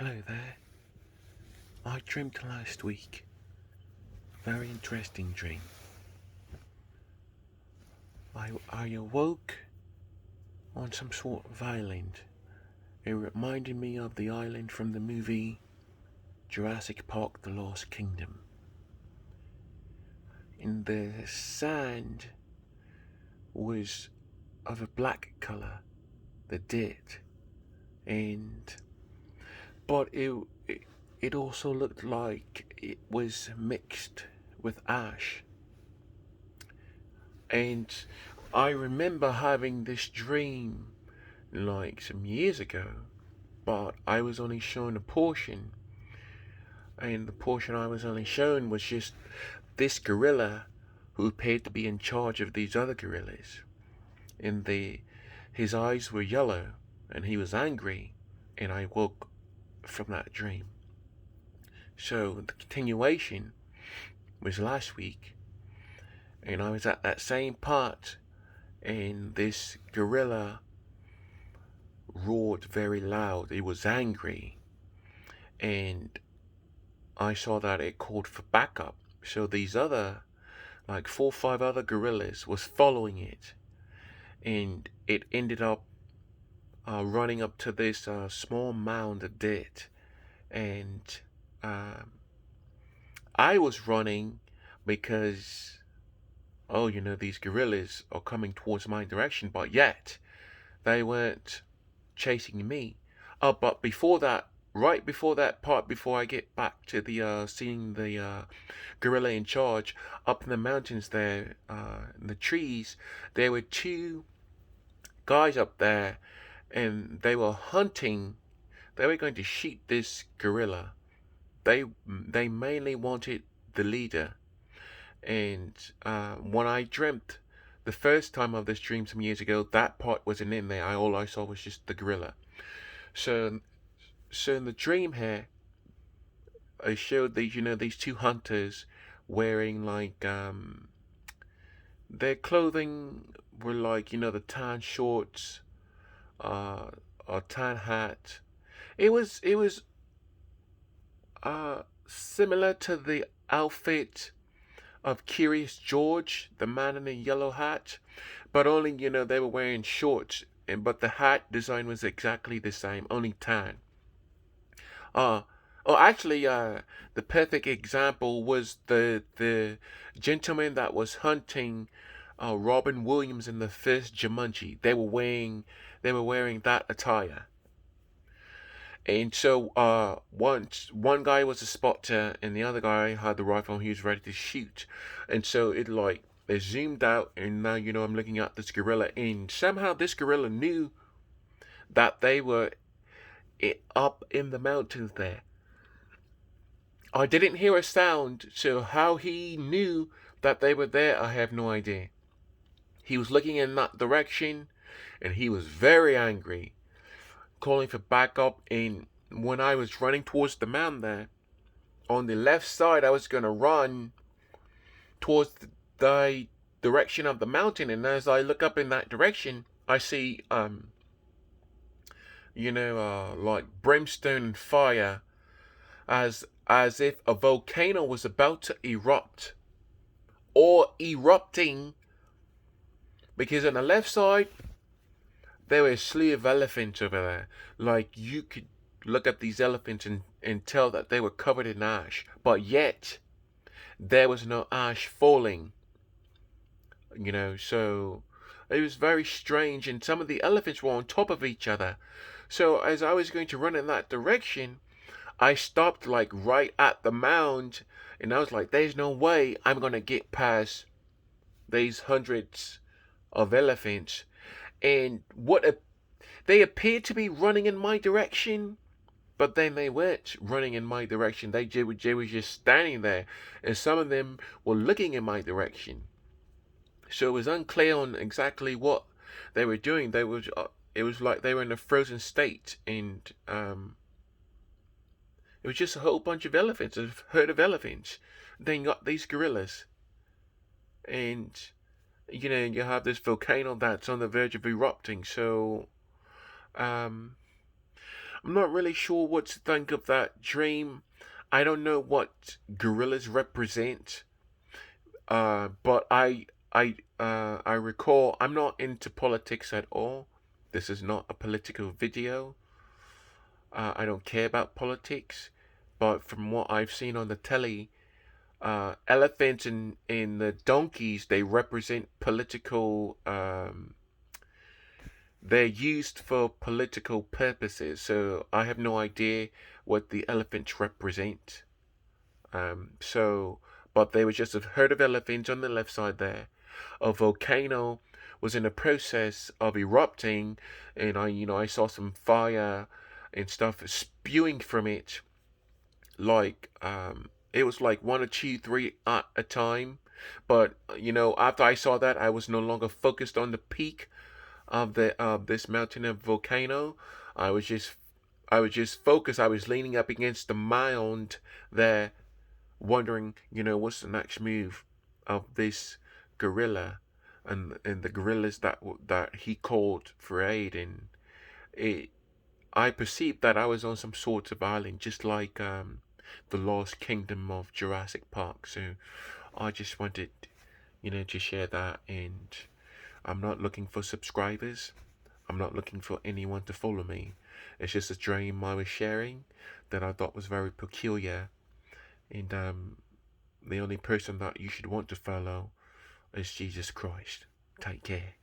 Hello there. I dreamt last week. Very interesting dream. I awoke on some sort of island. It reminded me of the island from the movie Jurassic Park: The Lost Kingdom. And the sand was of a black color, the dirt, and but it also looked like it was mixed with ash. And I remember having this dream like some years ago, but I was only shown a portion, and the portion I was only shown was just this gorilla who appeared to be in charge of these other gorillas. And his eyes were yellow, and he was angry, and I woke from that dream. So the continuation was last week, and I was at that same part, and this gorilla roared very loud. It was angry, and I saw that it called for backup. So these other, like 4 or 5 other gorillas, was following it, and it ended up running up to this small mound of dirt, and um, I was running because, oh, these gorillas are coming towards my direction, but yet they weren't chasing me. But before that, right before that part, before I get back to the seeing the gorilla in charge up in the mountains there, in the trees, there were 2 guys up there, and they were hunting. They were going to shoot this gorilla. They mainly wanted the leader. And when I dreamt the first time of this dream some years ago, that part wasn't in there. All I saw was just the gorilla. So, so in the dream here, I showed these 2 hunters wearing like their clothing were like the tan shorts, uh, a tan hat. It was similar to the outfit of Curious George, the man in the yellow hat, but only they were wearing shorts, and but the hat design was exactly the same, only tan. Uh actually, the perfect example was the gentleman that was hunting Robin Williams in the first Jumanji. They were wearing that attire. And so once one guy was a spotter and the other guy had the rifle and he was ready to shoot. And so it zoomed out, and now I'm looking at this gorilla, and somehow this gorilla knew that they were up in the mountains there. I didn't hear a sound, so how he knew that they were there, I have no idea. He was looking in that direction, and he was very angry, calling for backup. And when I was running towards the mountain there, on the left side, I was going to run towards the direction of the mountain. And as I look up in that direction, I see, like brimstone and fire, as if a volcano was about to erupt or erupting. Because on the left side, there were a slew of elephants over there. Like you could look at these elephants and tell that they were covered in ash. But yet, there was no ash falling. So it was very strange. And some of the elephants were on top of each other. So as I was going to run in that direction, I stopped like right at the mound. And I was like, there's no way I'm going to get past these hundreds of elephants. And they appeared to be running in my direction, but then they weren't running in my direction. They were just standing there, and some of them were looking in my direction. So it was unclear on exactly what they were doing. It was like they were in a frozen state, and it was just a whole bunch of elephants, a herd of elephants. Then you got these gorillas, and you have this volcano that's on the verge of erupting. So um, I'm not really sure what to think of that dream. I don't know what gorillas represent. But I recall I'm not into politics at all. This is not a political video. I don't care about politics. But from what I've seen on the telly, elephants and the donkeys, they represent political. They're used for political purposes. So I have no idea what the elephants represent. So, but there was just a herd of elephants on the left side there. A volcano was in the process of erupting, and I saw some fire and stuff spewing from it. It was like one or two, three at a time. But after I saw that, I was no longer focused on the peak of the this mountain of volcano. I was just I was just focused. I was leaning up against the mound there, wondering, what's the next move of this gorilla, and the gorillas that he called for aid. And it, I perceived that I was on some sort of island, just like the Lost Kingdom of Jurassic Park. So I just wanted, to share that. And I'm not looking for subscribers. I'm not looking for anyone to follow me. It's just a dream I was sharing that I thought was very peculiar. And the only person that you should want to follow is Jesus Christ. Take care.